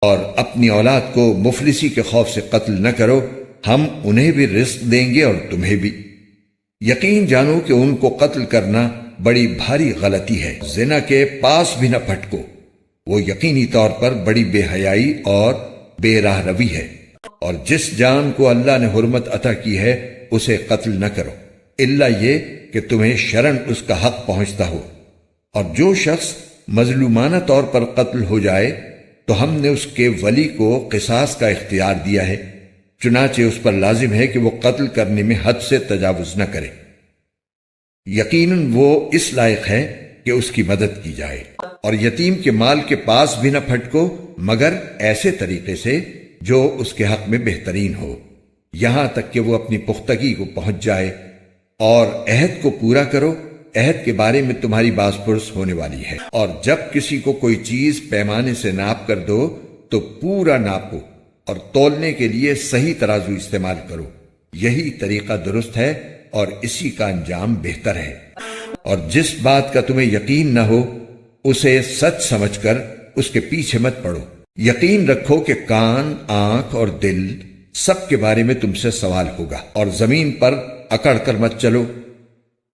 اور اپنی اولاد کو مفلسی کے خوف سے قتل نہ کرو، ہم انہیں بھی رزق دیں گے اور تمہیں بھی۔ یقین جانو کہ ان کو قتل کرنا بڑی بھاری غلطی ہے۔ زنا کے پاس بھی نہ پھٹکو، وہ یقینی طور پر بڑی بے حیائی اور بے راہ روی ہے۔ اور جس جان کو اللہ نے حرمت عطا کی ہے اسے قتل نہ کرو، الا یہ کہ تمہیں شرعاً اس کا حق پہنچتا ہو۔ اور جو شخص مظلومانہ طور پر قتل ہو جائے تو ہم نے اس کے ولی کو قصاص کا اختیار دیا ہے، چنانچہ اس پر لازم ہے کہ وہ قتل کرنے میں حد سے تجاوز نہ کرے۔ یقیناً وہ اس لائق ہے کہ اس کی مدد کی جائے۔ اور یتیم کے مال کے پاس بھی نہ پھٹکو مگر ایسے طریقے سے جو اس کے حق میں بہترین ہو، یہاں تک کہ وہ اپنی پختگی کو پہنچ جائے۔ اور عہد کو پورا کرو، عہد کے بارے میں تمہاری باز پرس ہونے والی ہے۔ اور جب کسی کو کوئی چیز پیمانے سے ناپ کر دو تو پورا ناپو، اور تولنے کے لیے صحیح ترازو استعمال کرو، یہی طریقہ درست ہے اور اسی کا انجام بہتر ہے۔ اور جس بات کا تمہیں یقین نہ ہو اسے سچ سمجھ کر اس کے پیچھے مت پڑو۔ یقین رکھو کہ کان، آنکھ اور دل سب کے بارے میں تم سے سوال ہوگا۔ اور زمین پر اکڑ کر مت چلو،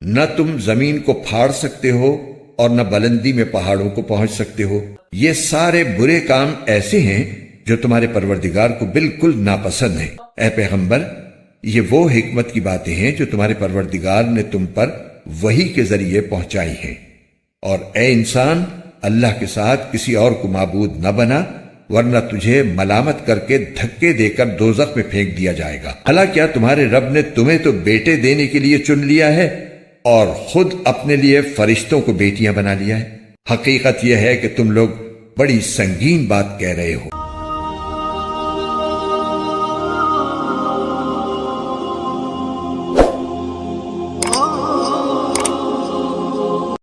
نہ تم زمین کو پھاڑ سکتے ہو اور نہ بلندی میں پہاڑوں کو پہنچ سکتے ہو۔ یہ سارے برے کام ایسے ہیں جو تمہارے پروردگار کو بالکل ناپسند ہیں۔ اے پیغمبر، یہ وہ حکمت کی باتیں ہیں جو تمہارے پروردگار نے تم پر وحی کے ذریعے پہنچائی ہیں۔ اور اے انسان، اللہ کے ساتھ کسی اور کو معبود نہ بنا، ورنہ تجھے ملامت کر کے دھکے دے کر دوزخ میں پھینک دیا جائے گا۔ حالانکہ کیا تمہارے رب نے تمہیں تو بیٹے دینے کے لیے چن لیا ہے اور خود اپنے لیے فرشتوں کو بیٹیاں بنا لیا ہے؟ حقیقت یہ ہے کہ تم لوگ بڑی سنگین بات کہہ رہے ہو۔